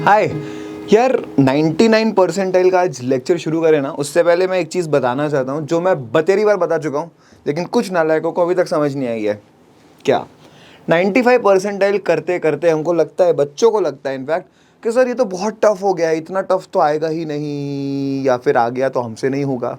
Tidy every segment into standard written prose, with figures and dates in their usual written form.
हाय यार, 99 परसेंटाइल का आज लेक्चर शुरू करें ना, उससे पहले मैं एक चीज़ बताना चाहता हूँ जो मैं बतेरी बार बता चुका हूँ, लेकिन कुछ नालायकों को अभी तक समझ नहीं आई है। क्या 95 परसेंटाइल करते करते हमको लगता है, बच्चों को लगता है इनफैक्ट, कि सर ये तो बहुत टफ हो गया है, इतना टफ तो आएगा ही नहीं, या फिर आ गया तो हमसे नहीं होगा।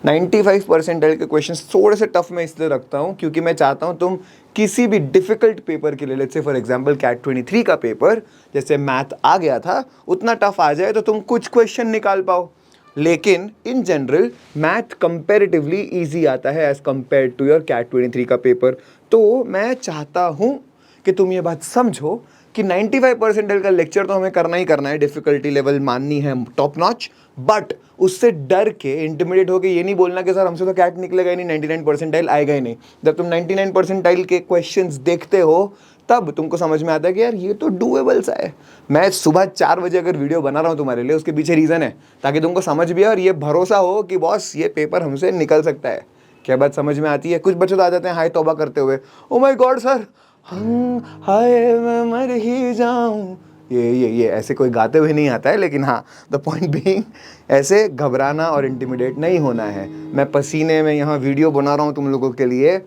95 परसेंटाइल के क्वेश्चंस थोड़े से टफ मैं इसलिए रखता हूँ क्योंकि मैं चाहता हूँ तुम किसी भी डिफिकल्ट पेपर के लिए, let's say for example cat 23 का पेपर, जैसे मैथ आ गया था, उतना टफ आ जाए तो तुम कुछ क्वेश्चन निकाल पाओ। लेकिन in general math comparatively easy आता है as compare to your CAT 23 का पेपर। तो मैं चाहता हूँ कि तुम ये बात समझो कि 95 परसेंटाइल का लेक्चर तो हमें करना ही करना है, डिफिकल्टी लेवल माननी है टॉप नॉच, बट उससे डर के इंटिमिडेट होके ये नहीं बोलना कि सर हमसे तो कैट निकलेगा ही नहीं, 99 परसेंटाइल आएगा ही नहीं। जब तुम 99 परसेंटाइल के क्वेश्चंस देखते हो तब तुमको समझ में आता है कि यार ये तो डूएबल सा है। मैं सुबह 4 बजे अगर वीडियो बना रहा हूँ तुम्हारे लिए, उसके पीछे रीज़न है ताकि तुमको समझ भी आए और ये भरोसा हो कि बॉस ये पेपर हमसे निकल सकता है। क्या बात समझ में आती है? कुछ बच्चे तो आ जाते हैं हाय तौबा करते हुए, ओ माय गॉड सर, हाय मैं मर ही जाऊं। ये ऐसे कोई गाते हुए नहीं आता है, लेकिन हाँ, द पॉइंट बीइंग, ऐसे घबराना और इंटिमिडेट नहीं होना है। मैं पसीने में यहाँ वीडियो बना रहा हूँ तुम लोगों के लिए,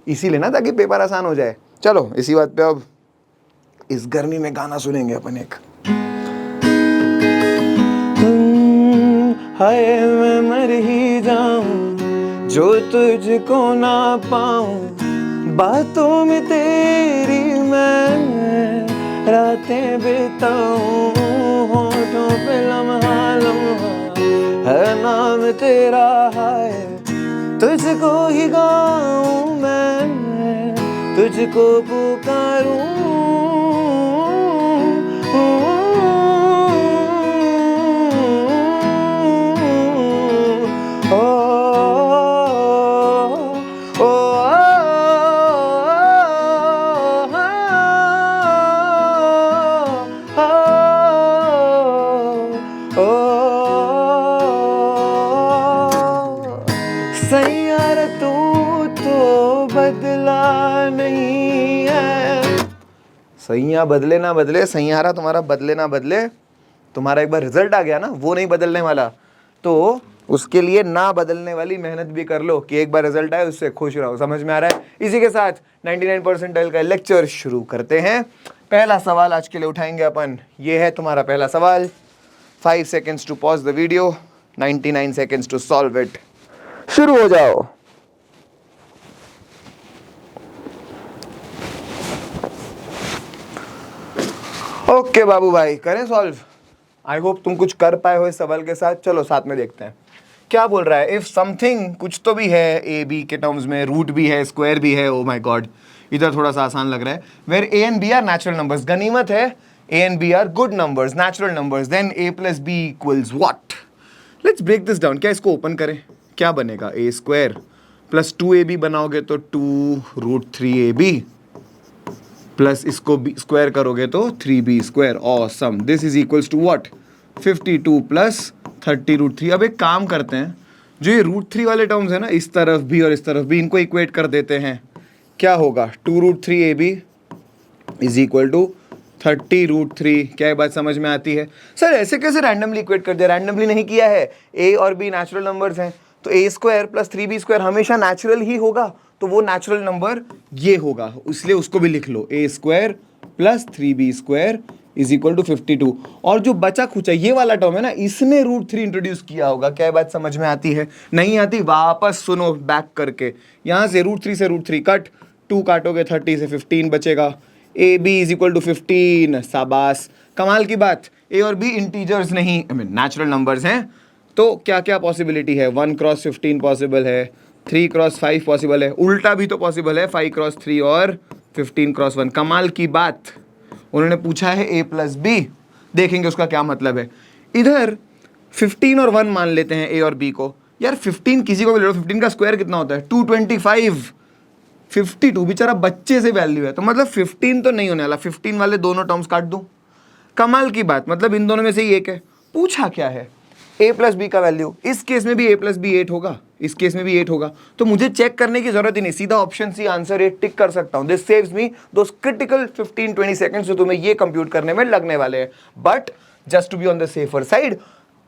इसीलिए ना, ताकि पेपर आसान हो जाए। चलो इसी बात पे अब इस गर्मी में गाना सुनेंगे अपन एक। हाय मैं मर ही जाऊं जो तुझको ना पाऊं, बातों में तेरी मैं रातें बिताऊं, होठों पे लम्हा लम्हा है नाम तेरा, हाय तुझको ही गाऊं मैं, तुझको पुकारूं। सैयारा तू तो बदला नहीं है। सैया बदले ना बदले, सैयारा तुम्हारा बदले ना बदले, तुम्हारा एक बार रिजल्ट आ गया ना, वो नहीं बदलने वाला। तो उसके लिए ना बदलने वाली मेहनत भी कर लो कि एक बार रिजल्ट आए उससे खुश रहो। समझ में आ रहा है? इसी के साथ 99 परसेंटाइल का लेक्चर शुरू करते हैं। पहला सवाल आज के लिए उठाएंगे अपन, ये है तुम्हारा पहला सवाल। 5 seconds to pause the video, 99 seconds to solve it. शुरू हो जाओ। ओके बाबू भाई, करें सॉल्व? आई होप तुम कुछ कर पाए हो इस सवाल के साथ। चलो साथ में देखते हैं क्या बोल रहा है। इफ समथिंग, कुछ तो भी है ए बी के टर्म्स में, रूट भी है, स्क्वायर भी है। ओ माय गॉड, इधर थोड़ा सा आसान लग रहा है। Where A and B are natural numbers, गनीमत है, A and B are good numbers, natural numbers, then A plus B equals what? Let's break this down. क्या इसको ओपन करें? क्या बनेगा? ए स्क्वायर प्लस 2ab बनाओगे तो 2√3ab, प्लस इसको स्क्वायर करोगे तो 3b square. Awesome, this is equals to what? 52 plus 30√3। अब एक काम करते हैं, जो ये √3 वाले टर्म्स है ना, इस तरफ भी और इस तरफ भी, इनको इक्वेट कर देते हैं। क्या होगा? 2√3ab is equal to 30√3। क्या ये बात समझ में आती है? सर ऐसे कैसे रैंडमली इक्वेट कर दिया? रैंडमली नहीं किया है। ए और बी नेचुरल नंबर्स हैं, तो ए स्क्वायर प्लस 3b स्क्वायर हमेशा नेचुरल ही होगा, तो वो नेचुरल नंबर ये होगा, इसलिए उसको भी लिख लो। A square plus 3b square is equal to 52। और जो बचा खुचा ये वाला टर्म है ना, इसने √3 इंट्रोड्यूस किया होगा। क्या बात समझ में आती है? नहीं आती? वापस सुनो बैक करके। यहाँ से √3 से √3 कट, 2 काटोगे 30 से 15 बचेगा। A B is equal to 15। शाबाश, कमाल की बात। ए और बी इंटीजर्स नहीं, आई मीन नेचुरल नंबर्स हैं, तो क्या क्या पॉसिबिलिटी है? 1 क्रॉस 15 पॉसिबल है, 3 क्रॉस 5 पॉसिबल है, उल्टा भी तो पॉसिबल है, 5 क्रॉस 3 और 15 क्रॉस 1। कमाल की बात। उन्होंने पूछा है ए प्लस बी, देखेंगे उसका क्या मतलब है। इधर 15 और 1 मान लेते हैं ए और बी को। यार 15 किसी को भी ले लो, 15 का स्क्वायर कितना होता है? 225। 52 बेचारा बच्चे से वैल्यू है, तो मतलब 15 तो नहीं होने वाला। 15 वाले दोनों टर्म्स काट दूं। कमाल की बात, मतलब इन दोनों में से ही एक है। पूछा क्या है? a प्लस बी का वैल्यू, इस केस में भी a प्लस बी 8 होगा, इस केस में भी 8 होगा, तो मुझे चेक करने की जरूरत ही नहीं, सीधा ऑप्शन सी आंसर 8 टिक कर सकता हूं। This saves me those critical 15-20 seconds जो तुम्हें ये कंप्यूट करने में लगने वाले हैं। But just to be on the safer side,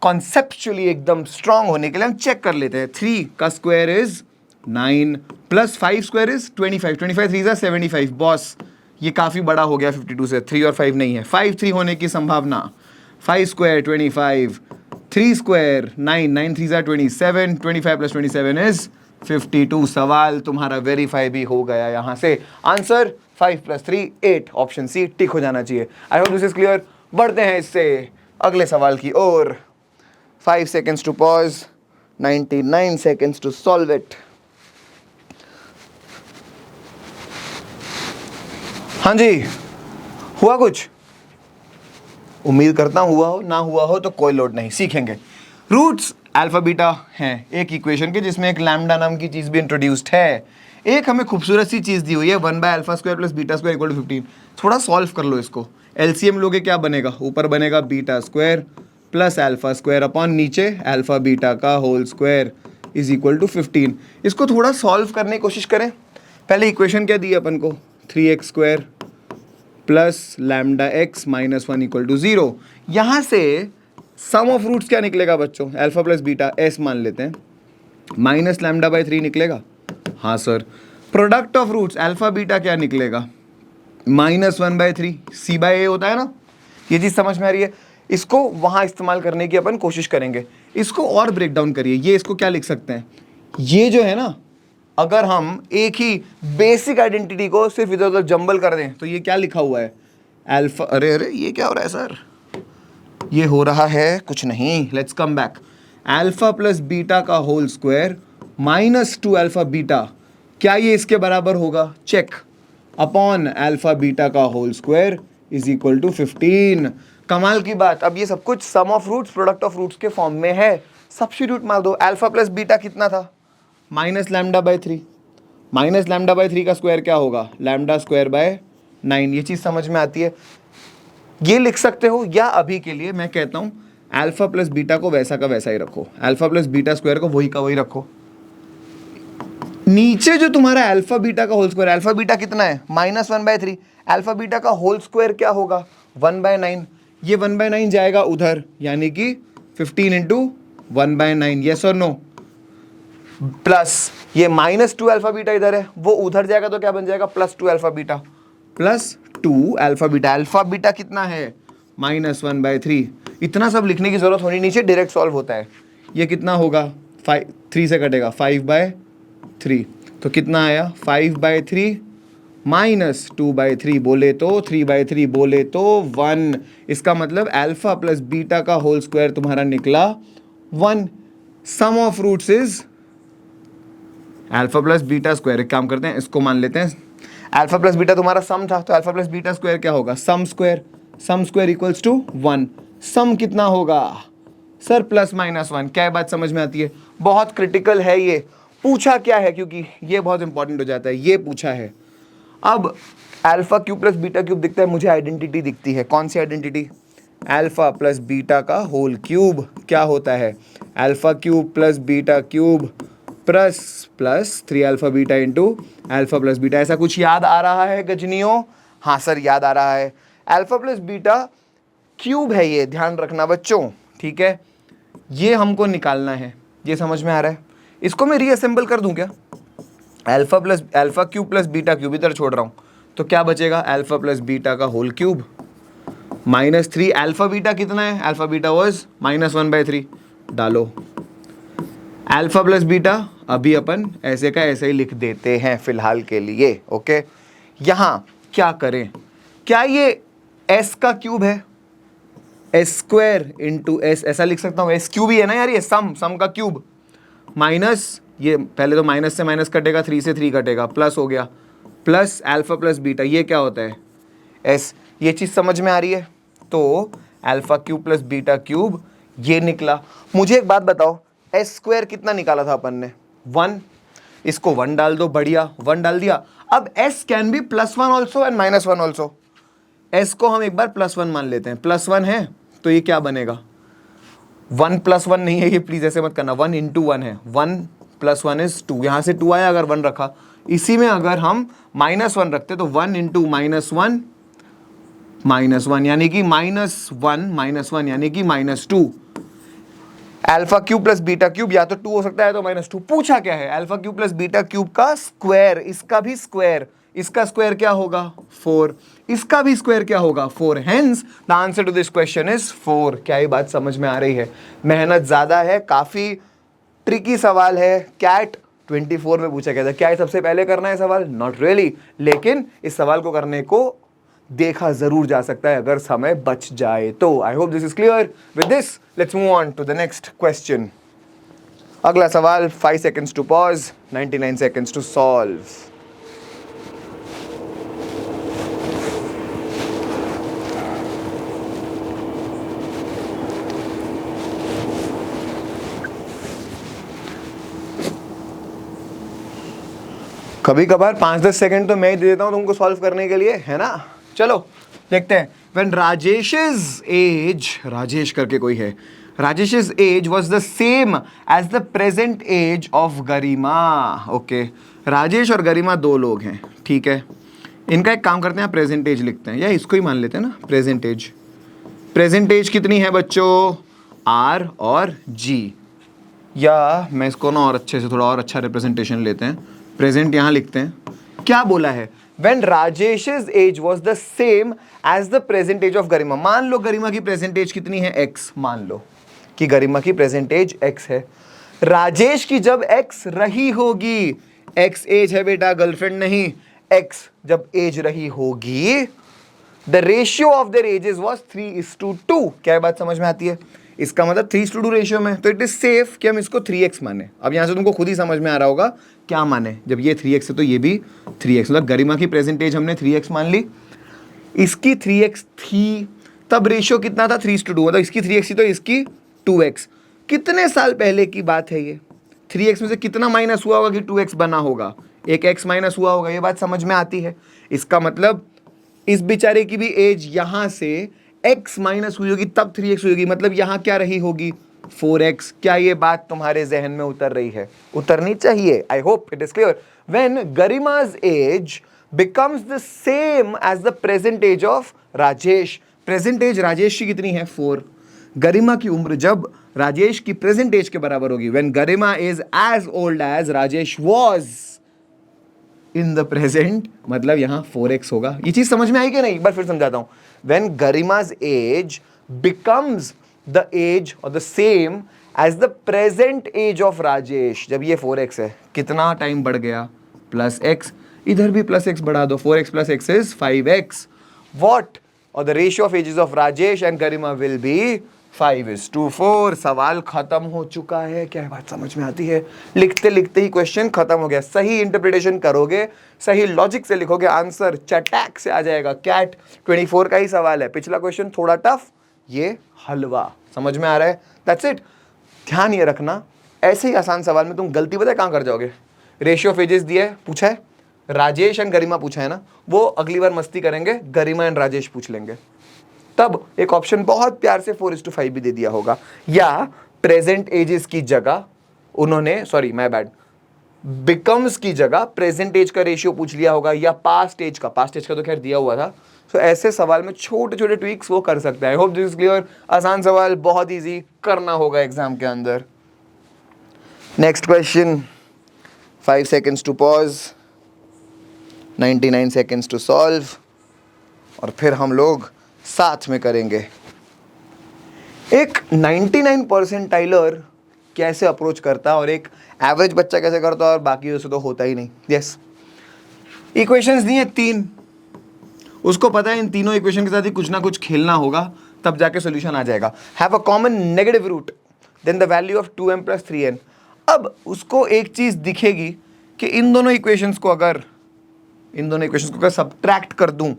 conceptually एकदम स्ट्रांग होने के लिए हम चेक कर लेते हैं। 3 का square is 9 plus 5 square is 25, 25 3 जा 75। बॉस ये काफी बड़ा हो गया 52 से, 3 और 5 नहीं है, 5 3 होने की संभावना। 5 स्क्वायर 25, 3 स्क्वायर 9, 9 3 जा 27, 25 प्लस 27 इज 52। सवाल तुम्हारा वेरीफाई भी हो गया यहां से। आंसर 5 प्लस 3 8, ऑप्शन सी टिक हो जाना चाहिए। I hope this is clear. बढ़ते हैं इससे अगले सवाल की ओर। 5 seconds to pause, 99 seconds to solve it. हाँ जी, हुआ कुछ? उम्मीद करता हूं हुआ हो, ना हुआ हो तो कोई लोड नहीं, सीखेंगे। रूट्स अल्फा बीटा हैं एक इक्वेशन के, जिसमें एक लैम्डा नाम की चीज भी इंट्रोड्यूस्ड है। एक हमें खूबसूरत सी चीज दी हुई है 1 by alpha square plus beta square equal to 15। थोड़ा सॉल्व कर लो इसको। एलसीएम लोगे क्या बनेगा? ऊपर बनेगा beta square plus alpha square upon नीचे अल्फा बीटा का whole square is equal to 15। इसको थोड़ा सॉल्व करने की कोशिश करें। पहले इक्वेशन क्या दी अपन को? 3x square plus lambda X minus 1 equal to 0। यहाँ से सम ऑफ रूट्स क्या निकलेगा बच्चों? अल्फा प्लस बीटा एस मान लेते हैं, माइनस लैम्डा बाई 3 निकलेगा। हाँ sir. Product of roots alpha beta क्या निकलेगा? -1/3 सी बाय ए होता है ना। ये चीज़ समझ में आ रही है? इसको वहाँ इस्तेमाल करने की अपन कोशिश करेंगे। इसको और ब्रेक डाउन करिए। ये इसको क्या लिख सकते हैं? ये जो है ना, अगर हम एक ही बेसिक आइडेंटिटी को सिर्फ इधर उधर जंबल कर दें तो ये क्या लिखा हुआ है? अल्फा, अरे अरे ये क्या हो रहा है सर? ये हो रहा है कुछ नहीं, let's come back. Alpha plus beta का होल स्क्वायर -2 अल्फा बीटा, क्या ये इसके बराबर होगा? चेक। अपॉन अल्फा बीटा का whole square is equal to 15। कमाल की बात, अब ये सब कुछ sum of roots product of roots के फॉर्म में है। सब्स्टिट्यूट मार दो। अल्फा प्लस बीटा कितना था? Minus lambda by 3। Minus lambda by 3 का स्क्वायर क्या होगा? Lambda square by 9। ये चीज़ समझ में आती है? ये लिख सकते हो, या अभी के लिए मैं कहता हूँ अल्फा प्लस बीटा को वैसा का वैसा ही रखो, अल्फा प्लस बीटा स्क्वायर को वही का वही रखो। नीचे जो तुम्हारा अल्फा बीटा का होल स्क्वायर, अल्फा बीटा कितना है? -1/3। अल्फा बीटा का होल स्क्वायर क्या होगा? 1/9। ये 1/9 जाएगा उधर, यानी कि 15 इंटू 1/9, यस और नो। प्लस ये -2 अल्फा बीटा इधर है, वो उधर जाएगा तो क्या बन जाएगा? +2 alpha beta, +2 alpha beta. Alpha beta कितना है? -1/3। इतना सब लिखने की जरूरत होनी, नीचे डायरेक्ट सॉल्व होता है। ये कितना होगा? 3 से कटेगा, 5/3। तो कितना आया? 5/3 -2/3 बोले तो 3/3 बोले तो 1। इसका मतलब अल्फा प्लस बीटा का होल स्क्वायर तुम्हारा निकला 1। Sum of roots is alpha plus beta square. एक काम करते हैं, इसको मान लेते हैं अल्फा प्लस बीटा तुम्हारा सम था, तो अल्फा प्लस बीटा स्क्वायर क्या होगा? सम स्क्वायर इक्वल्स टू 1। सम कितना होगा सर? +-1। क्या बात समझ में आती है? बहुत क्रिटिकल है ये। पूछा क्या है, क्योंकि ये बहुत इंपॉर्टेंट हो जाता है। ये पूछा है। अब alpha cube plus beta cube दिखता है, मुझे आइडेंटिटी दिखती है। कौन सी आइडेंटिटी? अल्फा प्लस बीटा का होल क्यूब क्या होता है? Alpha cube plus beta cube plus 3 alpha beta into alpha plus beta. ऐसा कुछ याद आ रहा है गजनियों? हाँ सर याद आ रहा है। अल्फा प्लस बीटा क्यूब है ये, ध्यान रखना बच्चों, ठीक है? ये हमको निकालना है, ये समझ में आ रहा है? इसको मैं रीअसेंबल कर दूं क्या? Alpha cube plus beta cube इधर छोड़ रहा हूं, तो क्या बचेगा? अल्फा प्लस बीटा का होल क्यूब -3। अल्फा बीटा कितना है? Alpha beta was -1/3। डालो अल्फा प्लस बीटा, अभी अपन ऐसे का ऐसे ही लिख देते हैं फिलहाल के लिए, ओके? यहां क्या करें? क्या ये s का क्यूब है? s² इंटू s, ऐसा लिख सकता हूं। s क्यूब ही है ना यार, ये सम का क्यूब माइनस, ये पहले तो माइनस से माइनस कटेगा, 3 से 3 कटेगा, प्लस हो गया, प्लस अल्फा प्लस बीटा, ये क्या होता है? s। ये चीज़ समझ में आ रही है? तो alpha cube plus beta cube ये निकला। मुझे एक बात बताओ, s² कितना निकाला था अपन ने? 1। इसको 1 डाल दो, बढ़िया, 1 डाल दिया। अब s can be +1 also and -1 also. s को हम एक बार +1 मान लेते हैं, +1 है तो ये क्या बनेगा? 1 + 1 नहीं है ये, प्लीज ऐसे मत करना, 1 × 1 है, 1 + 1 इज 2, यहां से 2 आया, अगर 1 रखा, इसी में अगर हम -1 रखते तो 1 × -1 यानी कि -1 यानी कि -2। α³ + β³ या तो 2 हो सकता है तो -2। पूछा क्या है, α³ + β³ का स्क्वायर, इसका भी स्क्वायर, इसका स्क्वायर क्या होगा 4, इसका भी स्क्वायर क्या होगा 4, hence the answer to this question is 4। क्या ये बात समझ में आ रही है? मेहनत ज्यादा है, काफी ट्रिकी सवाल है। कैट 24 में पूछा गया था, क्या ये सबसे पहले करना है सवाल? नॉट रियली, लेकिन इस सवाल को करने को देखा जरूर जा सकता है अगर समय बच जाए तो। I hope this is clear. With this let's move on to the next question. अगला सवाल, 5 seconds to pause, 99 seconds to solve. कभी कभार 5-10 सेकंड तो मैं ही दे देता हूं तुमको सॉल्व करने के लिए, है ना? चलो देखते हैं। When Rajesh's age, राजेश करके कोई है, Rajesh's age was the same as the present age of Garima. Okay, Rajesh और गरिमा 2 लोग हैं, ठीक है। इनका एक काम करते हैं, प्रेजेंट एज लिखते हैं, या इसको ही मान लेते हैं ना, प्रेजेंट एज। प्रेजेंट एज कितनी है बच्चों? R और G, या मैं इसको ना और अच्छे से, थोड़ा और अच्छा रिप्रेजेंटेशन लेते हैं, प्रेजेंट यहां लिखते हैं। क्या बोला है? When Rajesh's age was the same as the present age of गरिमा। मान लो गरिमा की प्रेजेंट एज कितनी है? X। मान लो कि गरिमा की प्रेजेंट एज X है। राजेश की जब X रही होगी, X एज है बेटा, गर्लफ्रेंड नहीं, X जब एज रही होगी, the ratio of their edges was 3:2। क्या ये बात समझ में आती है? इसका मतलब 3:2 रेशियो में, तो इट इज सेफ कि हम इसको 3x माने। अब यहां से तुमको खुद ही समझ में आ रहा होगा क्या माने, जब ये 3x है तो ये भी 3x, मतलब गरिमा की प्रेजेंट एज हमने 3x मान ली, इसकी 3x थी, तब रेशियो कितना था? 3:2, मतलब इसकी 3x थी तो इसकी 2x। कितने साल पहले की बात है ये? 3x में से कितना माइनस हुआ होगा कि 2x बना होगा? एक x माइनस हुआ होगा। ये बात समझ में आती है? इसका मतलब इस बेचारे की भी एज यहां से x माइनस हुई होगी, तब 3x हुई होगी, मतलब यहां क्या रही होगी? 4x। क्या ये बात तुम्हारे जहन में उतर रही है? उतरनी चाहिए। I hope it is clear. When Garima's age becomes the same as the present age of Rajesh. Present age Rajesh की कितनी है? 4। गरिमा की उम्र जब राजेश की प्रेजेंट एज के बराबर होगी, when Garima is as old as Rajesh was in the present, मतलब यहां 4x होगा। ये चीज समझ में आई कि नहीं? एक बार फिर समझाता हूं। When गरिमा's age becomes the age or the same as the present age of Rajesh, जब ये 4x है, कितना टाइम बढ़ गया? +x। इधर भी +x बढ़ा दो, 4x + x is 5x। What? और the ratio of ages of Rajesh and Garima will be 5:4। सवाल खत्म हो चुका है। क्या बात समझ में आती है? लिखते लिखते ही क्वेश्चन खत्म हो गया। सही इंटरप्रिटेशन करोगे, सही लॉजिक से लिखोगे, आंसर चटैक से आ जाएगा। कैट 24 का ही सवाल है। पिछला क्वेश्चन थोड़ा टफ, ये हलवा। समझ में आ रहा है? That's it. ध्यान ये रखना, ऐसे ही आसान सवाल में तुम गलती पता है कहां कर जाओगे? रेशियो ऑफ एजेस दिया है, पूछा है, राजेश एंड गरिमा पूछा है ना, वो अगली बार मस्ती करेंगे, गरिमा एंड राजेश पूछ लेंगे, तब एक ऑप्शन बहुत प्यार से 4:5 भी दे दिया होगा। या प्रेजेंट एजेस की जगह उन्होंने, सॉरी माय बैड, बिकम्स की जगह प्रेजेंट एज का रेशियो पूछ लिया होगा, या पास्ट एज का तो खैर दिया हुआ था। तो ऐसे सवाल में छोटे छोटे ट्विक्स वो कर सकते हैं। I hope this is clear. आसान सवाल, बहुत इजी, करना होगा एग्जाम के अंदर। Next question, 5 seconds to pause, 99 seconds to solve, और फिर हम लोग साथ में करेंगे। एक 99 परसेंटाइलर कैसे अप्रोच करता है और एक एवरेज बच्चा कैसे करता है, और बाकी उससे तो होता ही नहीं। यस, इक्वेशंस दी है 3, उसको पता है इन तीनों इक्वेशन के साथ ही कुछ ना कुछ खेलना होगा, तब जाके सोल्यूशन आ जाएगा। Have a common negative root, then the value of 2m + 3n। अब उसको एक चीज दिखेगी कि इन दोनों इक्वेशंस को अगर सब्ट्रैक्ट कर दूं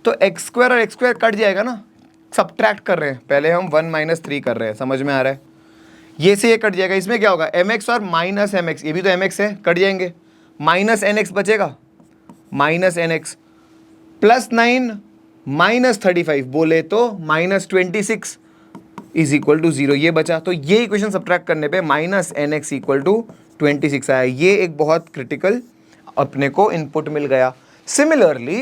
तो x² और x² कट जाएगा ना। सब्ट्रैक्ट कर रहे हैं, पहले हम 1 - 3 कर रहे हैं। समझ में आ रहा है? ये से ये कट जाएगा, इसमें क्या होगा? mx और -mx, ये भी तो mx है, कट जाएंगे, -nx बचेगा, -nx +9 -35 बोले तो -26, इज इक्वल टू 0, ये बचा। तो ये इक्वेशन सब्ट्रैक्ट करने पे minus N X equal to 26 आया। ये एक बहुत क्रिटिकल अपने को इनपुट मिल गया। सिमिलरली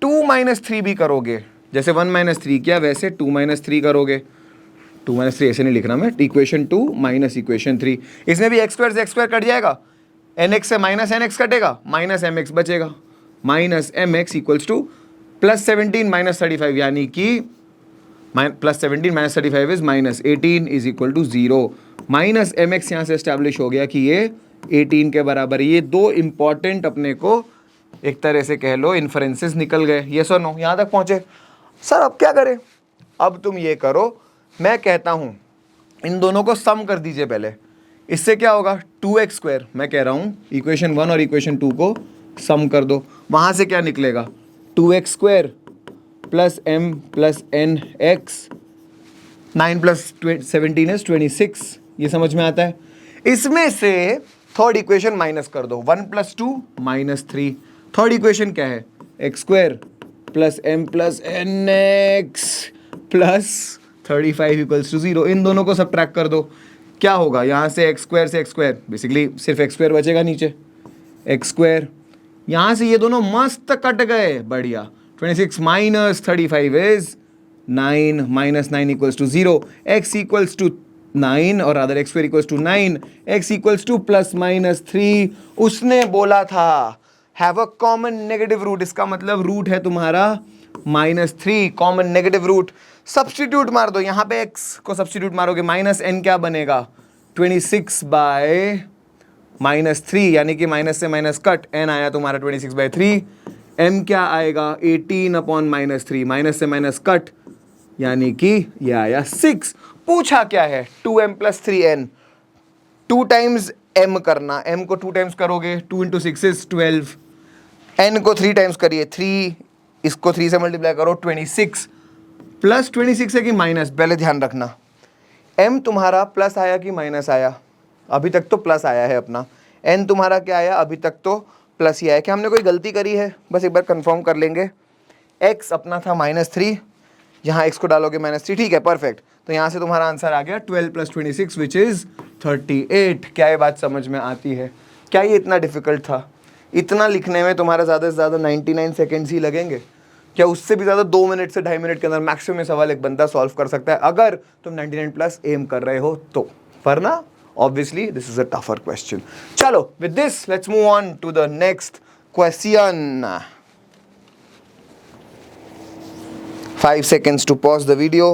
2 माइनस 3 भी करोगे, जैसे 1 माइनस 3 किया वैसे 2 माइनस 3 करोगे। 2 माइनस 3 ऐसे नहीं लिखना मैं, इक्वेशन 2 माइनस इक्वेशन 3, इसमें भी एक्स स्क्वायर से एक्स स्क्वायर कट जाएगा, एन एक्स से माइनस एन एक्स कटेगा, माइनस एम एक्स बचेगा, minus M X equals to plus 17 minus 35, यानी कि plus 17 minus 35 is minus 18 is equal to 0। Minus M X यहाँ से एस्टैब्लिश हो गया कि ये 18 के बराबर। ये दो इंपॉर्टेंट अपने को एक तरह से कह लो इन्फरेंसेस निकल गए। यस और नो, यहाँ तक पहुँचे। सर अब क्या करें? अब तुम ये करो, मैं कहता हूँ इन दोनों को सम कर दीजिए पहले। इससे क्या होगा? 2x स्क्वायर, मैं कह रहा हूँ इक्वेशन 1 और इक्वेशन 2 को सम कर दो। वहाँ से क्या निकलेगा? 2x square plus m plus n x, 9 plus 17 is 26। ये समझ में आता है? इसमें से थर्ड इक्वेशन माइनस कर दो, 1 प्लस 2 माइनस 3। थर्ड इक्वेशन क्या है? X square plus m plus n x plus 35 equals to 0। इन दोनों को सब्ट्रैक्ट कर दो, क्या होगा? यहाँ से एक्स स्क्वायर से एक्स स्क्वायर, बेसिकली सिर्फ एक्स स्क्वायर बचेगा नीचे, एक्स स्क्वायर। यहाँ से ये दोनों मस्त कट गए, बढ़िया। 26 minus 35 is 9, minus 9 equals to 0, x equals to 9 और other x square equals to 9, x equals to plus minus 3। उसने बोला था have a common negative root, इसका मतलब रूट है तुम्हारा -3, कॉमन नेगेटिव रूट। सब्स्टिट्यूट मार दो, यहाँ पे x को सब्स्टिट्यूट मारोगे, माइनस n क्या बनेगा? 26 बाय -3, यानी कि माइनस से माइनस कट, n आया तुम्हारा 26/3। m क्या आएगा? 18 अपॉन -3, माइनस से माइनस कट, यानी कि ये आया 6। पूछा क्या है? 2m plus 3n, 2 times m करना, m को 2 टाइम्स करोगे 2 इंटू 6 इज 12, n को 3 टाइम्स करिए 3, इसको 3 से मल्टीप्लाई करो 26, प्लस 26 है कि माइनस, पहले ध्यान रखना m तुम्हारा प्लस आया कि माइनस आया? अभी तक तो प्लस आया है अपना। n तुम्हारा क्या आया? अभी तक तो प्लस ही आया। क्या हमने कोई गलती करी है? बस एक बार कंफर्म कर लेंगे। x अपना था -3, यहाँ x को डालोगे -3, ठीक है, परफेक्ट। तो यहाँ से तुम्हारा आंसर आ गया 12 प्लस 26 विच इज 38। क्या ये बात समझ में आती है? क्या ये इतना डिफिकल्ट था? इतना लिखने में तुम्हारा ज़्यादा से ज़्यादा 99 सेकेंड्स ही लगेंगे। क्या उससे भी ज़्यादा 2 मिनट से 2.5 मिनट के अंदर मैक्सिमम सवाल एक बंदा सॉल्व कर सकता है, अगर तुम 99 प्लस एम कर रहे हो तो। वरना obviously this is a tougher question. चलो, with this let's move on to the next question. 5 seconds to pause the video,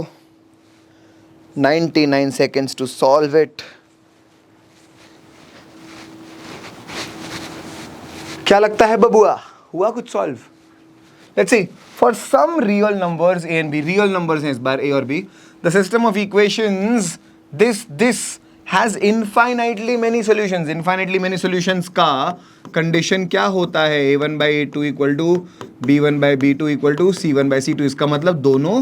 99 seconds to solve it. क्या लगता है बबुआ, हुआ कुछ solve? Let's see. For some real numbers a and b, real numbers हैं इस बार a और b, the system of equations this has infinitely many solutions. Infinitely many solutions का कंडीशन क्या होता है? a1 by a2 equal to b1 by b2 equal to c1 by c2। इसका मतलब दोनों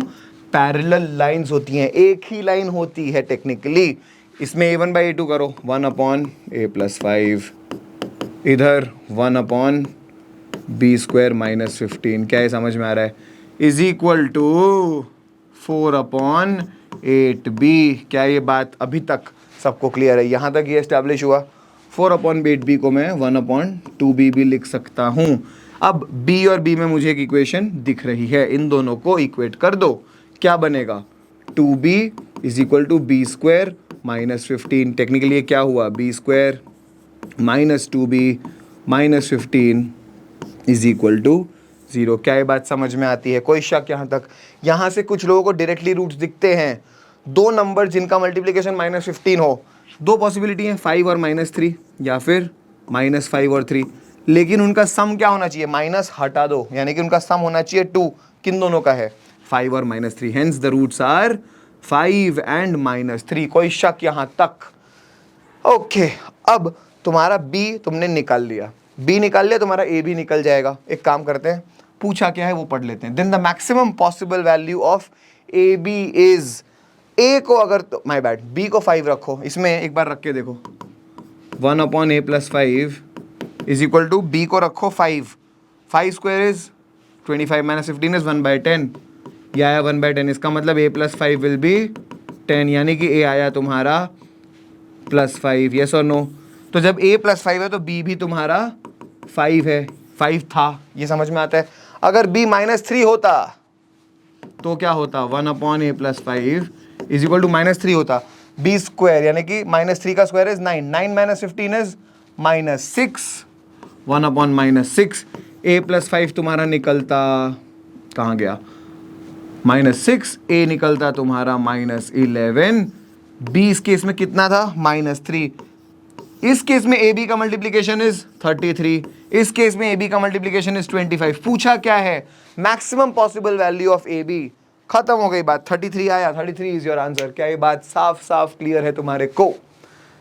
पैरेलल लाइंस होती हैं, एक ही लाइन होती है टेक्निकली। इसमें a1 by a2 करो, 1 अपॉन a प्लस 5, इधर 1 अपॉन बी स्क्वायर माइनस 15, क्या ये समझ में आ रहा है? Is equal to 4 upon 8b। क्या ये बात अभी तक सबको क्लियर है? यहाँ तक ये एस्टैब्लिश हुआ। 4 अपॉन 8b को मैं 1 अपॉन 2b भी लिख सकता हूँ। अब b और b में मुझे एक इक्वेशन दिख रही है, इन दोनों को इक्वेट कर दो। क्या बनेगा? 2b is equal to b square minus 15। Technically ये क्या हुआ? B square minus 2b minus 15 is equal to 0। क्या ये बात समझ में आती है? कोई शक यहाँ तक? यहाँ से कुछ लोगों को डायरेक्टली रूट्स दिखते हैं, दो नंबर जिनका मल्टीप्लिकेशन -15 हो। दो पॉसिबिलिटी है, 5 और -3, या फिर -5 और 3। लेकिन उनका सम क्या होना चाहिए? माइनस हटा दो, यानी कि उनका सम होना चाहिए 2। किन दोनों का है? 5 और -3। Hence the roots are 5 and -3। कोई शक यहाँ तक? ओके, अब तुम्हारा b तुमने निकाल लिया, b निकाल लिया, तुम्हारा a भी निकल जाएगा। एक काम करते हैं, पूछा क्या है वो पढ़ लेते हैं। Then the maximum possible value of a B is, a को अगर तो माय बैड b को 5 रखो, इसमें एक बार रख के देखो, 1 upon a plus 5 is equal to b को रखो 5, 5 स्क्वायर इज 25 माइनस 15 इज 1/10, यह आया 1/10। इसका मतलब a प्लस 5 विल बी 10 यानी कि a आया तुम्हारा +5, यस और नो। तो जब a +5 है तो b भी तुम्हारा 5 है, 5 था, ये समझ में आता है। अगर b -3 होता तो क्या होता, 1/a + 5 इज इक्वल टू -3 होता, b स्क्वायर यानी कि -3 का स्क्वायर इज 9, 9 - 15 इज -6, 1/-6, a + 5 तुम्हारा निकलता, कहाँ गया, -6, a निकलता तुम्हारा -11, b इस केस में कितना था, -3, इस केस में ab का मल्टीप्लीकेशन इज 33, इस केस में ab का मल्टीप्लीकेशन इज 25। पूछा क्या है, maximum possible value of ab, खत्म हो गई बात, 33 आया, 33 इज योर आंसर। क्या ये बात साफ साफ क्लियर है तुम्हारे को?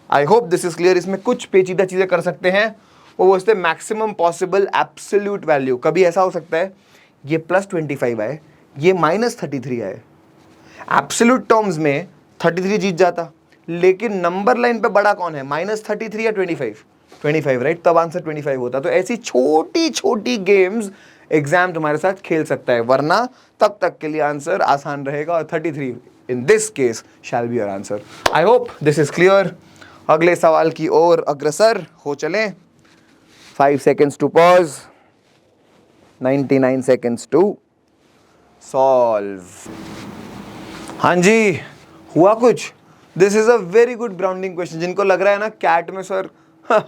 आई होप दिस इज क्लियर। इसमें कुछ पेचीदा चीजें कर सकते हैं, वो बोलते हैं मैक्सिमम पॉसिबल एब्सोल्यूट वैल्यू। कभी ऐसा हो सकता है ये +25 आए, ये -33 आए, एब्सोल्यूट टर्म्स में 33 जीत जाता, लेकिन नंबर लाइन पे बड़ा कौन है, -33 या 25? 25, राइट? तब आंसर 25 होता। तो ऐसी छोटी छोटी गेम्स एग्जाम तुम्हारे साथ खेल सकता है, वरना तब तक के लिए आंसर आसान रहेगा और 33 in this case shall be your answer. I hope this is clear. अगले सवाल की ओर अग्रसर हो चलें। 5 seconds to pause, 99 seconds to solve। हाँ जी, हुआ कुछ? This is a very good grounding question. जिनको लग रहा है ना कैट में सर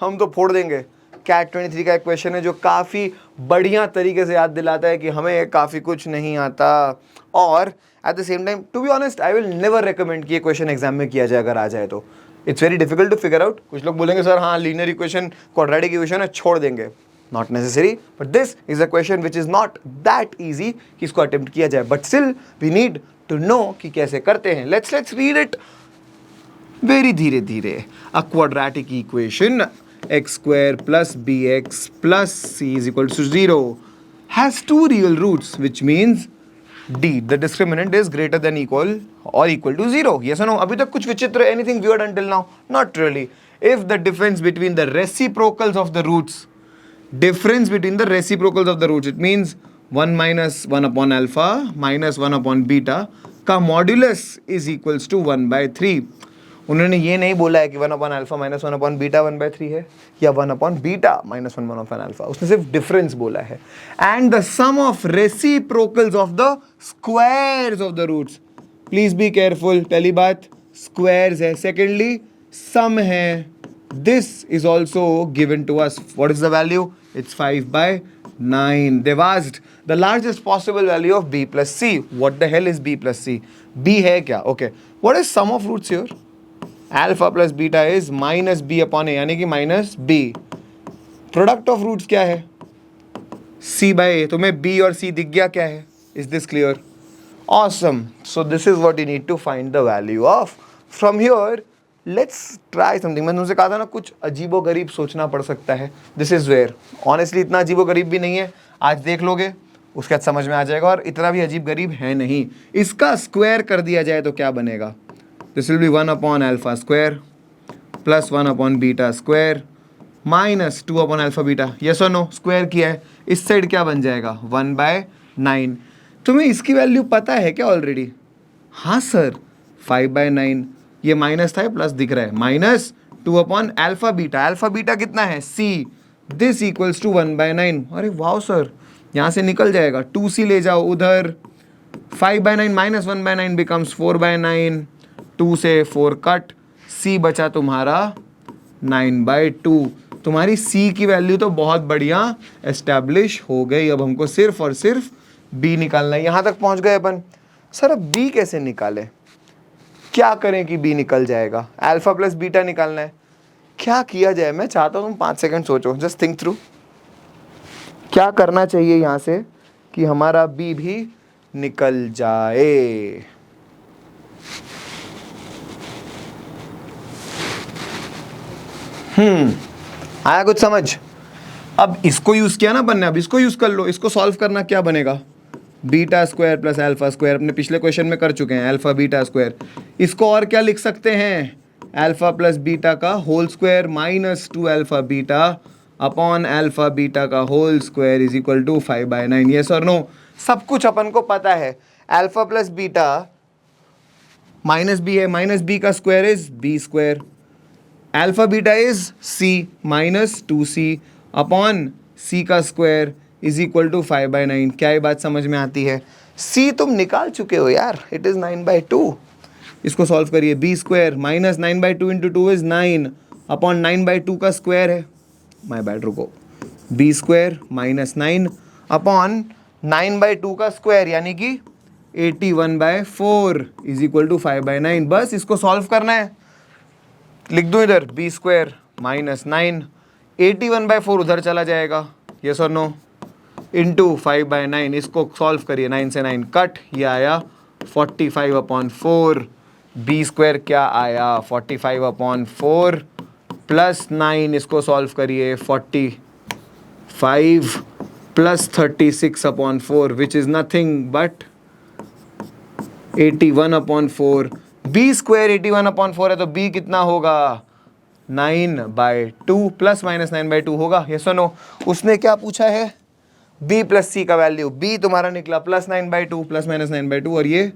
हम तो फोड़ देंगे, कैट 23 का एक क्वेश्चन है जो काफ़ी बढ़िया तरीके से याद दिलाता है कि हमें काफ़ी कुछ नहीं आता, और at the same time to be honest I will never recommend कि ये क्वेश्चन एग्जाम में किया जाए। अगर आ जाए तो it's very difficult to figure out. कुछ लोग बोलेंगे सर हाँ लीनियर इक्वेशन, क्वाड्रेटिक इक्वेशन है, छोड़ देंगे, not necessary, but this is a question which is not that easy कि इसको अटेम्प्ट किया जाए, but still we need to know कि कैसे करते हैं। लेट्स रीड इट वेरी धीरे धीरे। A quadratic equation x² + bx + c is equal to 0 has two real roots, which means d the discriminant is greater than equal or equal to 0, yes or no? अभी तक कुछ विचित्र, anything weird until now? Not really. If the difference between the reciprocals of the roots, it means 1 - 1/α minus 1/β का modulus is equals to 1/3। उन्होंने ये नहीं बोला है कि 1/α minus 1/β 1/3 है या 1/β minus 1/α, उसने सिर्फ डिफरेंस बोला है। And the sum of reciprocals of the squares of the roots, please be careful. पहली बात स्क्वायर्स है, सेकेंडली सम है, this is also given to us. What is the value? It's 5/9। They've asked the largest possible value of b plus c. What the hell is b plus c? b है क्या? Okay. What is sum of roots here? Alpha plus beta is -b/a यानी कि -b। Product of roots क्या है? c/a। तुम्हें b और c दिख गया क्या है? Is this clear? Awesome. So this is what you need to find the value of. From here, let's try something. मैंने तुमसे कहा था ना कुछ अजीबो गरीब सोचना पड़ सकता है। This is where honestly इतना अजीबो गरीब भी नहीं है, आज देख लोगे उसके बाद समझ में आ जाएगा, और इतना भी अजीब गरीब है नहीं। इसका स्क्वायर कर दिया जाए तो क्या बनेगा? This will be 1/α square plus 1/β square minus 2/α β। yes or no? Square किया है, इस साइड क्या बन जाएगा? 1/9। तुम्हें इसकी वैल्यू पता है क्या ऑलरेडी? हाँ सर, 5/9। ये माइनस था, प्लस दिख रहा है, माइनस 2/α β। अल्फा बीटा कितना है? c। This equals to 1/9। अरे वाह सर, यहाँ से निकल जाएगा, 2c ले जाओ उधर, 5/9 minus 1/9 becomes 4/9, 2 से 4 कट, c बचा तुम्हारा 9/2। तुम्हारी c की वैल्यू तो बहुत बढ़िया एस्टैब्लिश हो गई। अब हमको सिर्फ और सिर्फ b निकालना है। यहाँ तक पहुँच गए अपन। सर अब b कैसे निकालें? क्या करें कि b निकल जाएगा? अल्फा प्लस बीटा निकालना है, क्या किया जाए? मैं चाहता हूँ तुम 5 सेकंड सोचो, जस्ट थिंक थ्रू क्या करना चाहिए यहाँ से कि हमारा b भी निकल जाए। आया कुछ समझ? अब इसको यूज किया ना बनने, अब इसको यूज कर लो। इसको सॉल्व करना क्या बनेगा? Beta square plus alpha square, अपने पिछले क्वेश्चन में कर चुके हैं, अल्फा बीटा स्क्वायर। इसको और क्या लिख सकते हैं? अल्फा प्लस बीटा का whole square minus 2α beta upon alpha beta का whole square is equal to 5/9। Yes और नो? सब कुछ अपन को पता है। Alpha plus beta minus B है, माइनस बी का square is B square, alpha beta is C minus 2c upon C का स्क्वायर इज इक्वल टू 5/9। क्या ये बात समझ में आती है? c तुम निकाल चुके हो यार, इट इज 9/2। इसको सॉल्व करिए, b square minus 9/2 into 2 is 9 upon 9/2 का स्क्वायर है, माई बैड, रुको, बी स्क्वायर माइनस 9 अपॉन 9/2 का स्क्वायर यानी कि 81/4 इज इक्वल टू 5/9। बस इसको सॉल्व करना है, लिख दूं इधर बी स्क्वायर माइनस 9, 81/4 उधर चला जाएगा, यस और नो, इंटू 5/9। इसको सॉल्व करिए, 9 से 9 कट, ये आया 45/4। बी स्क्वायर क्या आया? 45/4 प्लस 9, इसको सॉल्व करिए, 45 plus 36/4 which is nothing but 81/4। B square 81/4 है तो बी कितना होगा? 9/2 प्लस माइनस 9/2 होगा, यस और नो। उसने क्या पूछा है? b प्लस सी का वैल्यू। b तुम्हारा निकला प्लस 9/2 प्लस माइनस 9/2 और ये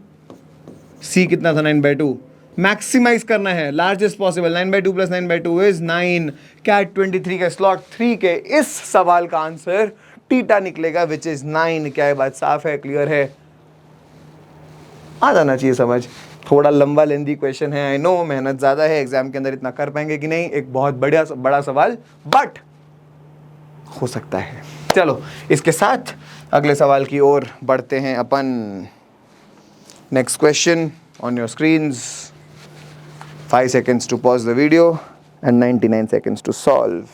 c कितना था? 9/2। मैक्सिमाइज करना है, largest possible. 9/2 plus 9/2 is 9। CAT 23 के स्लॉट 3 के इस सवाल का आंसर टीटा निकलेगा विच इज 9। क्या ये बात साफ है, क्लियर है? आ जाना चाहिए समझ। थोड़ा लंबा लेंदी क्वेश्चन है, आई नो, मेहनत ज़्यादा है, एग्जाम के अंदर इतना कर पाएंगे कि नहीं, एक बहुत बड़ा सवाल, बट हो सकता है। चलो इसके साथ अगले सवाल की ओर बढ़ते हैं अपन। Next question on your screens, 5 seconds to pause the video and 99 seconds to solve।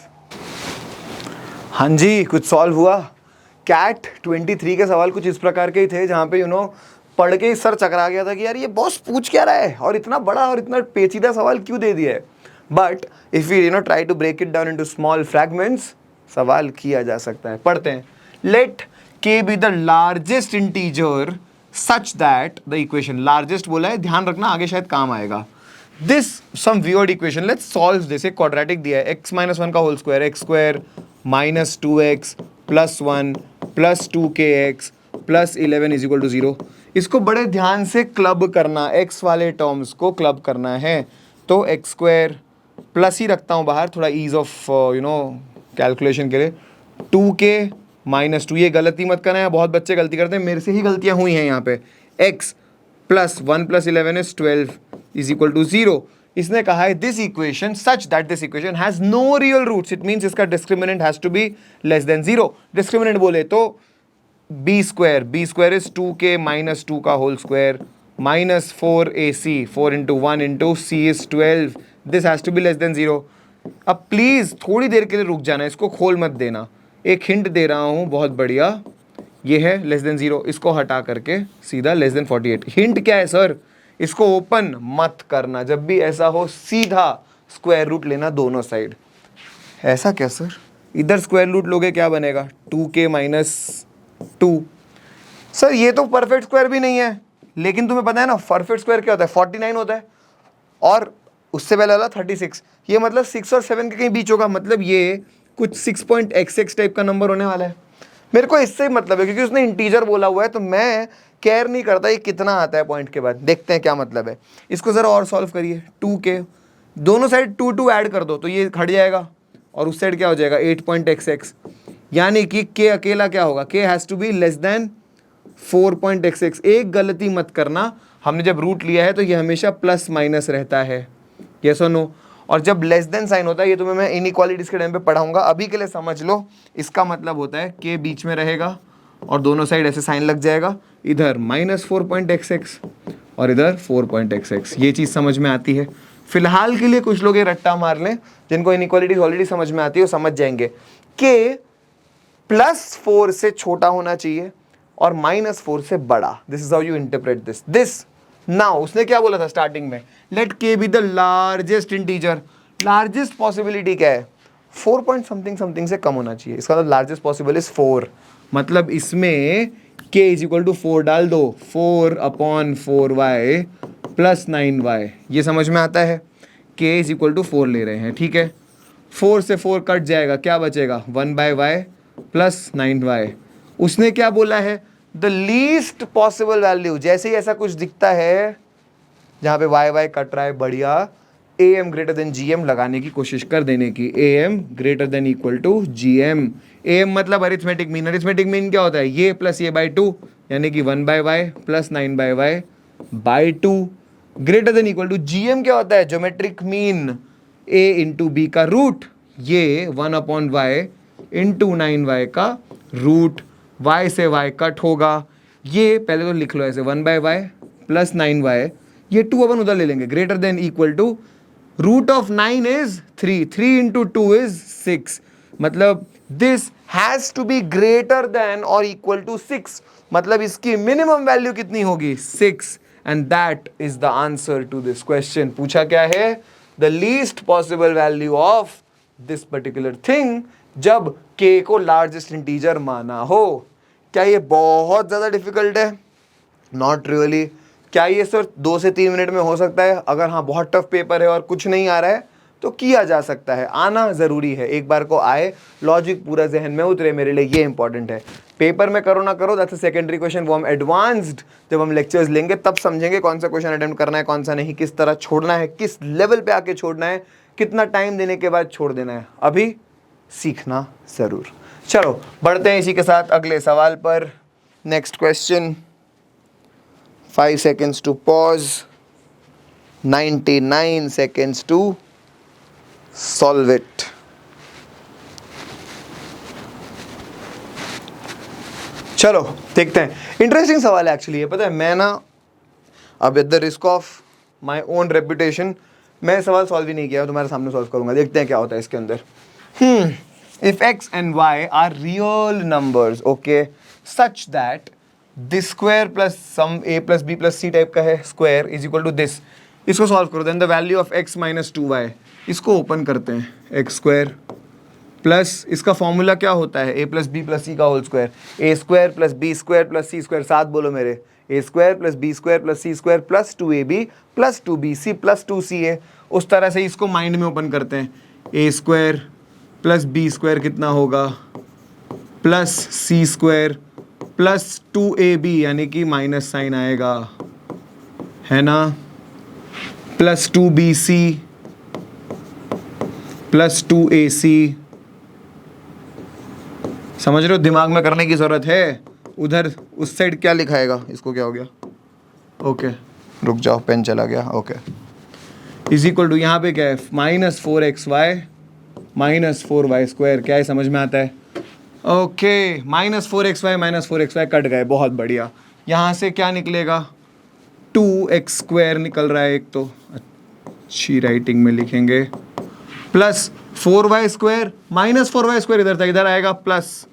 हाँ जी, कुछ सॉल्व हुआ। कैट 23 के सवाल कुछ इस प्रकार के ही थे जहाँ पे पढ़ के सर चकरा गया था कि यार ये बॉस पूछ क्या रहा है और इतना बड़ा और इतना पेचीदा सवाल क्यों दे दिया है। But if you try to break it down into small fragments, सवाल किया जा सकता है। पढ़ते हैं। Let k be the largest integer such that the equation, largest बोला है, ध्यान रखना आगे शायद काम आएगा। This sum weird equation, let's solve this. एक क्वाड्रेटिक दिया है, x माइनस 1 का whole square, x square minus 2x plus 1 plus 2kx plus 11 is equal to 0। इसको बड़े ध्यान से क्लब करना, x वाले टर्म्स को क्लब करना है। तो एक्स स्क्वायर प्लस ही रखता हूँ बाहर, थोड़ा ईज ऑफ कैलकुलेशन के लिए। 2k माइनस 2, ये गलती मत करना है, बहुत बच्चे गलती करते हैं, मेरे से ही गलतियाँ हुई हैं यहाँ पे। x plus 1 plus 11 is 12 is equal to 0। इसने कहा है this equation such that this equation has no real roots, it means इसका discriminant has to be less than 0। Discriminant बोले तो B square is 2k minus 2 का whole square minus 4ac, 4 into 1 into c is 12, this has to be less than 0। अब please थोड़ी देर के लिए रुक जाना, इसको खोल मत देना, एक हिंट दे रहा हूं बहुत बढ़िया, ये है लेस देन 0, इसको हटा करके सीधा लेस देन 48। हिंट क्या है सर? इसको ओपन मत करना, जब भी ऐसा हो सीधा स्क्वायर रूट लेना दोनों साइड। ऐसा क्या सर? इधर स्क्वायर रूट लोगे क्या बनेगा? 2k minus 2। सर ये तो परफेक्ट स्क्वायर भी नहीं है, लेकिन तुम्हें पता है ना परफेक्ट स्क्वायर क्या होता है? 49 होता है, और उससे पहले वाला 36। ये मतलब 6 और 7 के कहीं बीच होगा, मतलब ये कुछ 6.xx टाइप का नंबर होने वाला है। मेरे को इससे मतलब है क्योंकि उसने इंटीजर बोला हुआ है, तो मैं केयर नहीं करता ये कितना आता है पॉइंट के बाद। देखते हैं क्या मतलब है। इसको ज़रा और सॉल्व करिए। 2k, दोनों साइड 2 ऐड कर दो तो ये हट जाएगा, और उस साइड क्या हो जाएगा? 8.xx, यानी कि k अकेला क्या होगा? k has to be less than 4.xx। एक गलती मत करना, हमने जब रूट लिया है तो ये हमेशा प्लस माइनस रहता है, यस और नो। और जब लेस देन साइन होता है, ये तुम्हें मैं इनइक्वालिटीज के टाइम पे पढ़ाऊंगा, अभी के लिए समझ लो। इसका मतलब होता है k बीच में रहेगा और दोनों साइड ऐसे साइन लग जाएगा, इधर माइनस 4.xx और इधर 4.xx। ये चीज़ समझ में आती है। फिलहाल के लिए कुछ लोग ये रट्टा मार लें, जिनको इनइक्वालिटीज ऑलरेडी समझ में आती है वो समझ जाएंगे। k +4 से छोटा होना चाहिए और -4 से बड़ा। This is how you interpret this. Now उसने क्या बोला था स्टार्टिंग में? Let k be the largest integer. Largest possibility क्या है? 4 पॉइंट समथिंग से कम होना चाहिए। इसका मतलब लार्जेस्ट पॉसिबल इज 4, मतलब इसमें k इज इक्वल टू 4 डाल दो, 4/4y प्लस 9y। ये समझ में आता है? k इज इक्वल टू 4 ले रहे हैं, ठीक है। 4 से 4 कट जाएगा, क्या बचेगा? 1/y plus 9y। उसने क्या बोला है? The least possible value. जैसे ही ऐसा कुछ दिखता है जहाँ पे वाई वाई कट रहा है, बढ़िया A M greater than G M लगाने की कोशिश कर देने की। A M greater than equal to G M. A M मतलब अरिथमेटिक मीन। अरिथमेटिक मीन क्या होता है? ये प्लस ये बाई टू, यानी कि 1/y plus 9/y by two greater than equal to G M क्या होता है? Geometric mean. A into B का रूट, ये 1/y इंटू 9y का रूट। y से y कट होगा, ये पहले तो लिख लो ऐसे 1/y प्लस 9y, ये 2 अपन उधर ले लेंगे, greater than equal to root of 9 is 3, 3 into 2 is 6, मतलब this has to be greater than और इक्वल टू 6, मतलब इसकी मिनिमम वैल्यू कितनी होगी? 6, and that is the answer to this question. पूछा क्या है? The least possible value of this particular thing जब k को लार्जेस्ट इंटीजर माना हो। क्या ये बहुत ज्यादा डिफिकल्ट है? Not really. क्या ये सिर्फ 2 से 3 मिनट में हो सकता है? अगर हाँ बहुत टफ पेपर है और कुछ नहीं आ रहा है तो किया जा सकता है। आना जरूरी है, एक बार को आए, लॉजिक पूरा जहन में उतरे, मेरे लिए ये इंपॉर्टेंट है। पेपर में करो ना करो, दैट्स अ सेकेंडरी क्वेश्चन, वो हम एडवांस्ड जब हम लेक्चर्स लेंगे तब समझेंगे कौन सा क्वेश्चन अटेम्प्ट करना है, कौन सा नहीं, किस तरह छोड़ना है, किस लेवल पे आके छोड़ना है, कितना टाइम देने के बाद छोड़ देना है। अभी सीखना जरूर। चलो बढ़ते हैं इसी के साथ अगले सवाल पर। Next question, 5 seconds to pause, 99 seconds to solve it. चलो देखते हैं। इंटरेस्टिंग सवाल है एक्चुअली ये, पता है मैं ना अब at the risk of my own reputation मैं सवाल सॉल्व ही नहीं किया, तुम्हारे सामने सॉल्व करूंगा, देखते हैं क्या होता है इसके अंदर। If x and y are real numbers, okay, such that this square plus some a plus b plus c type का है square is equal to this, इसको सॉल्व करो, then the value of x minus 2y, इसको open करते हैं, x square plus इसका formula क्या होता है? a plus b plus c का whole square, a square plus b square plus c square, साथ बोलो मेरे, a square plus b square plus c square plus 2ab plus 2bc plus 2ca। उस तरह से इसको माइंड में ओपन करते हैं, a square plus b square कितना होगा plus c square plus 2ab, यानी कि माइनस साइन आएगा, है ना, प्लस 2bc प्लस 2ac। समझ रहे हो? दिमाग में करने की जरूरत है। उधर उस साइड क्या लिखाएगा? इसको क्या हो गया? ओके रुक जाओ, पेन चला गया। ओके इज इक्वल टू, यहाँ पे क्या है? Minus 4xy minus 4y square, क्या है समझ में आता है? ओके माइनस 4xy कट गए, बहुत बढ़िया। यहाँ से क्या निकलेगा? 2x स्क्वायर निकल रहा है एक, तो अच्छी राइटिंग में लिखेंगे, plus 4y square minus 4y square इधर था, इधर आएगा plus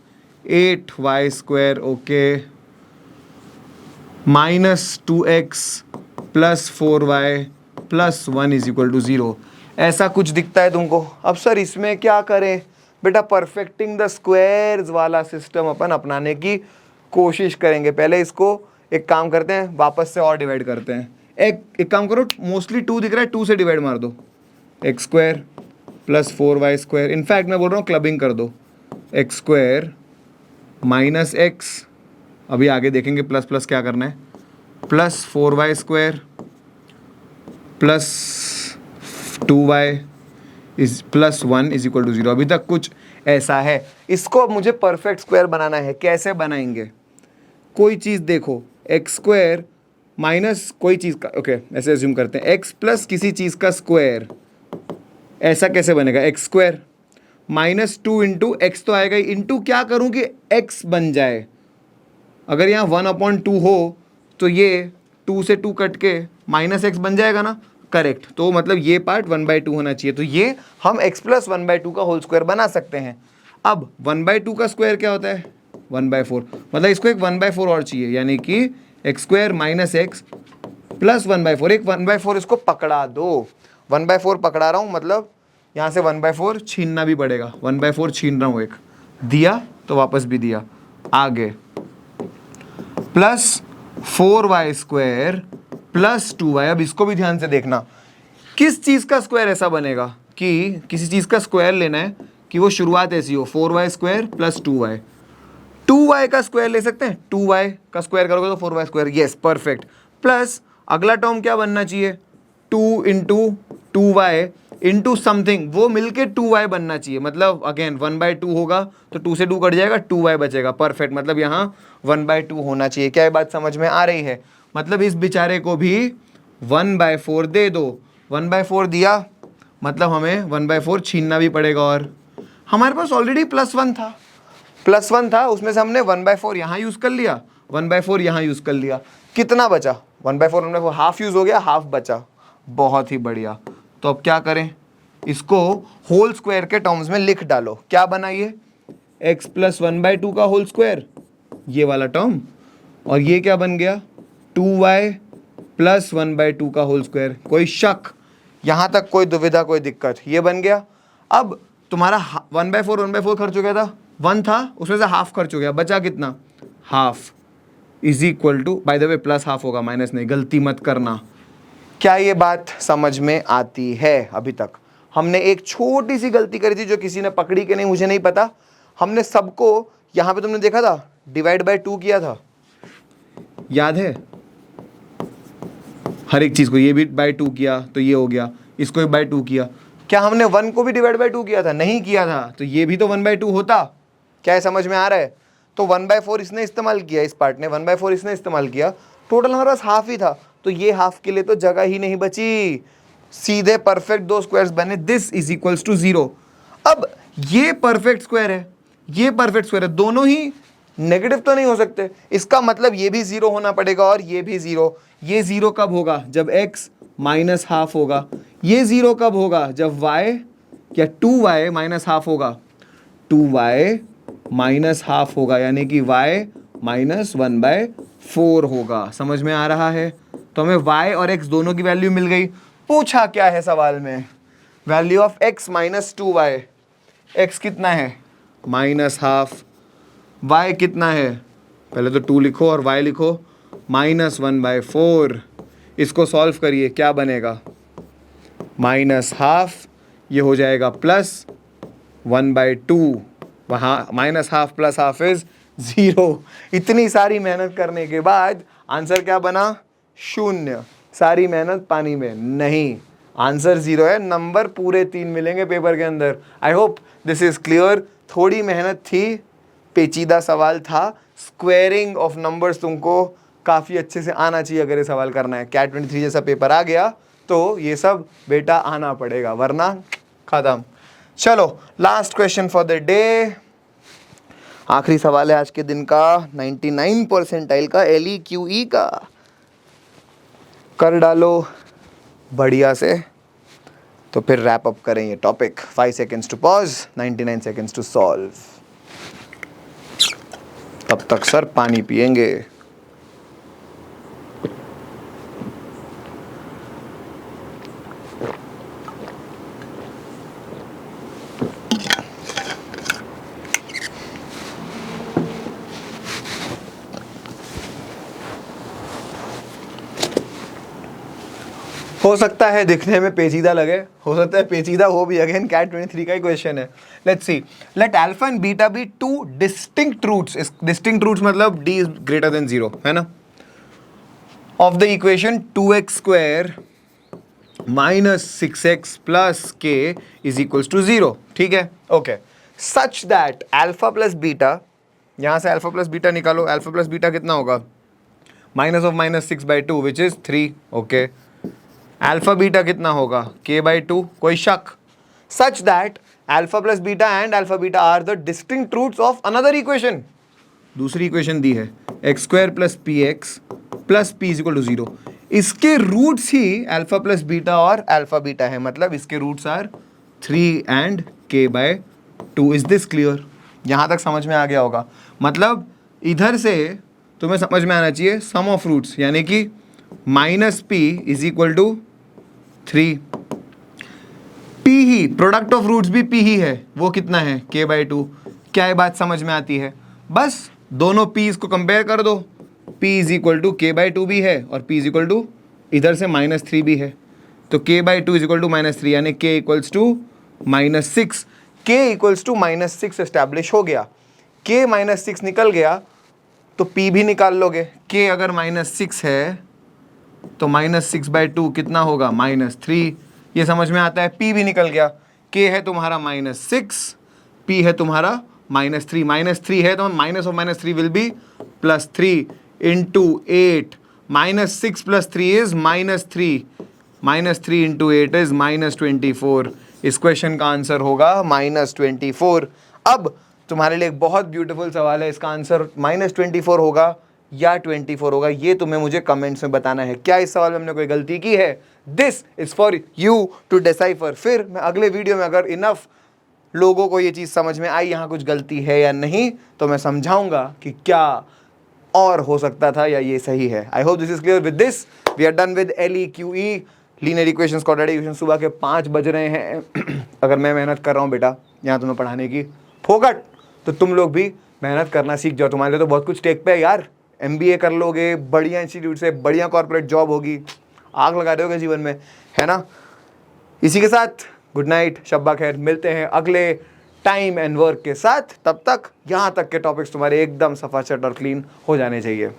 8y square, okay, minus 2x plus 4y plus 1 is equal to 0। ऐसा कुछ दिखता है तुमको? अब सर इसमें क्या करें? बेटा परफेक्टिंग द स्क्वायर्स वाला सिस्टम अपन अपनाने की कोशिश करेंगे। पहले इसको एक काम करते हैं, वापस से और डिवाइड करते हैं। एक काम करो, मोस्टली 2 दिख रहा है, 2 से डिवाइड मार दो, x square plus 4y square, in fact मैं बोल रहा हूँ क्लबिंग कर दो, एक्स स्क्वायर माइनस एक्स, अभी आगे देखेंगे प्लस प्लस क्या करना है, plus 4y square plus 2y is plus 1 is equal to 0। अभी तक कुछ ऐसा है। इसको मुझे परफेक्ट स्क्वायर बनाना है। कैसे बनाएंगे? कोई चीज़ देखो, एक्स स्क्वायर माइनस कोई चीज़ का, ओके ऐसे एज्यूम करते हैं, एक्स प्लस किसी चीज़ का स्क्वायर, ऐसा कैसे बनेगा? X square minus 2 into x तो आएगा ही, इंटू क्या करूँ कि एक्स बन जाए। अगर यहाँ 1/2 हो तो ये 2 से 2 कट के माइनस एक्स बन जाएगा ना, करेक्ट। तो मतलब ये पार्ट 1/2 होना चाहिए, तो ये हम x प्लस 1/2 का होल स्क्वायर बना सकते हैं। अब 1/2 का स्क्वायर क्या होता है? 1/4, मतलब इसको एक 1/4 और चाहिए, यानी कि x square minus x plus 1/4, एक 1/4 इसको पकड़ा दो। 1/4 पकड़ा रहा हूँ, मतलब यहाँ से 1/4 छीनना भी पड़ेगा, 1/4 छीन रहा हूँ, एक दिया तो वापस भी दिया, आगे plus 4y square plus 2y। अब इसको भी ध्यान से देखना, किस चीज़ का स्क्वायर ऐसा बनेगा कि किसी चीज़ का स्क्वायर लेना है कि वो शुरुआत ऐसी हो, 4y square plus 2y। 2y का स्क्वायर ले सकते हैं, 2y का स्क्वायर करोगे तो 4y square, yes perfect, plus अगला टर्म क्या बनना चाहिए, 2 इंटू 2y इंटू समथिंग, वो मिलके 2y बनना चाहिए। मतलब अगेन 1/2 होगा तो 2 से 2 कट जाएगा, 2y बचेगा। परफेक्ट, मतलब यहाँ 1/2 होना चाहिए। क्या ये बात समझ में आ रही है? मतलब इस बेचारे को भी 1/4 दे दो। 1/4 दिया मतलब हमें 1/4 छीनना भी पड़ेगा, और हमारे पास ऑलरेडी +1 था, +1 था, उसमें से हमने 1/4 यहाँ यूज़ कर लिया, 1/4 यहाँ यूज़ कर लिया। कितना बचा? 1/4 1/4 हाफ यूज़ हो गया, हाफ बचा। बहुत ही बढ़िया। तो अब क्या करें, इसको होल स्क्वायर के टर्म्स में लिख डालो। क्या बना ये? x + 1/2 का होल स्क्वायर, ये वाला टर्म, और ये क्या बन गया? 2y + 1/2 का होल स्क्वायर। कोई शक? यहाँ तक कोई दुविधा, कोई दिक्कत? ये बन गया। अब तुम्हारा 1/4 खर्च हो गया था, 1 था, उसमें से हाफ खर्च हो गया, बचा कितना? Half is equal to, by the way plus half होगा, माइनस नहीं, गलती मत करना। क्या ये बात समझ में आती है? अभी तक हमने एक छोटी सी गलती करी थी जो किसी ने पकड़ी कि नहीं मुझे नहीं पता। हमने सबको यहाँ पे, तुमने देखा था, डिवाइड बाय 2 किया था, याद है? हर एक चीज़ को, ये भी बाय 2 किया तो ये हो गया, इसको भी बाय 2 किया। क्या हमने 1 को भी डिवाइड बाय 2 किया था? नहीं किया था, तो ये भी तो 1/2 होता। क्या है, समझ में आ रहा है? तो 1/4 इसने इस्तेमाल किया, इस पार्ट ने 1/4 इसने इस्तेमाल किया, टोटल हमारे पास हाफ ही था, तो ये हाफ के लिए तो जगह ही नहीं बची, सीधे परफेक्ट दो स्क्वायर्स बने। This is equals to 0। अब ये परफेक्ट स्क्वायर है, ये परफेक्ट स्क्वायर है, दोनों ही नेगेटिव तो नहीं हो सकते, इसका मतलब ये भी 0 होना पड़ेगा और ये भी 0। ये 0 कब होगा? जब x -½ होगा। ये 0 कब होगा? जब y या 2y -½ होगा, 2y -½ होगा, यानी कि y -1/4 होगा। समझ में आ रहा है? तो हमें y और x दोनों की वैल्यू मिल गई। पूछा क्या है सवाल में? Value of x - 2y। x कितना है? -½ y कितना है? पहले तो 2 लिखो और y लिखो, -1/4। इसको सॉल्व करिए, क्या बनेगा? -½ ये हो जाएगा +1/2। वहाँ -½ + ½ इज 0। इतनी सारी मेहनत करने के बाद आंसर क्या बना? 0। सारी मेहनत पानी में नहीं, आंसर 0 है। नंबर पूरे 3 मिलेंगे पेपर के अंदर। आई होप दिस इज क्लियर। थोड़ी मेहनत थी, पेचीदा सवाल था, स्क्वेयरिंग ऑफ नंबर्स तुमको काफ़ी अच्छे से आना चाहिए अगर ये सवाल करना है। कैट 23 जैसा पेपर आ गया तो ये सब बेटा आना पड़ेगा, वरना खत्म। चलो last question for the day, आखिरी सवाल है आज के दिन का, 99 परसेंटाइल का, LEQE का। कर डालो बढ़िया से, तो फिर रैप अप करें ये topic. 5 seconds to pause, 99 seconds to solve. तब तक सर पानी पिएंगे। हो सकता है दिखने में पेचीदा लगे, हो सकता है पेचीदा हो भी, अगेन कैट 23 का ही क्वेश्चन है। Let's see, let alpha and beta be 2 distinct roots. Distinct roots मतलब d इज ग्रेटर देन 0, है ना, of the equation 2x² - 6x + k is equals to 0। ठीक है, okay. Such that alpha plus beta, यहां से alpha plus beta निकालो, alpha plus beta कितना होगा? -6/2 which is 3। Okay, alpha beta कितना होगा? k/2। कोई शक? सच that alpha plus beta and alpha beta are the distinct roots of another equation. दूसरी इक्वेशन दी है x² + px + p = 0। इसके रूट्स ही अल्फा प्लस बीटा और अल्फा बीटा है, मतलब इसके roots are 3 and k/2। Is this clear? यहां तक समझ में आ गया होगा। मतलब इधर से तुम्हें समझ में आना चाहिए सम ऑफ रूट्स, यानी कि -p = 3। p ही, प्रोडक्ट ऑफ रूट्स भी p ही है, वो कितना है? k/2। क्या ये बात समझ में आती है? बस दोनों p's को कंपेयर कर दो, p = k/2 भी है और p = इधर से -3 भी है, तो k/2 = -3, यानी k = -6। k = -6 एस्टैब्लिश हो गया। k -6 निकल गया तो p भी निकाल लोगे। k अगर -6 है तो -6/2 कितना होगा? -3। ये समझ में आता है। p भी निकल गया। k है तुम्हारा -6, p है तुम्हारा -3। -3 है तो minus of -3 will be +3 into 8। -6 + 3 is -3। -3 into 8 is -24। इस क्वेश्चन का आंसर होगा -24। अब तुम्हारे लिए एक बहुत ब्यूटीफुल सवाल है। इसका आंसर -24 होगा या 24 होगा, ये तुम्हें मुझे कमेंट्स में बताना है। क्या इस सवाल में हमने कोई गलती की है? This is for you to decipher. फिर मैं अगले वीडियो में अगर इनफ लोगों को ये चीज़ समझ में आई यहाँ कुछ गलती है या नहीं, तो मैं समझाऊंगा कि क्या और हो सकता था या ये सही है। I hope this is clear. With this we are done with LEQE linear equations, quadratic equations. सुबह के 5 बज रहे हैं। अगर मैं मेहनत कर रहा हूँ बेटा यहाँ तुम्हें पढ़ाने की फोकट, तो तुम लोग भी मेहनत करना सीख जाओ। तुम्हारे लिए तो बहुत कुछ टेक पे है यार। MBA कर लोगे, बढ़िया इंस्टीट्यूट से, बढ़िया कॉर्पोरेट जॉब होगी, आग लगा दोगे जीवन में, है ना। इसी के साथ गुड नाइट, शब्बा खैर। मिलते हैं अगले टाइम एंड वर्क के साथ। तब तक यहाँ तक के टॉपिक्स तुम्हारे एकदम सफाचट और क्लीन हो जाने चाहिए।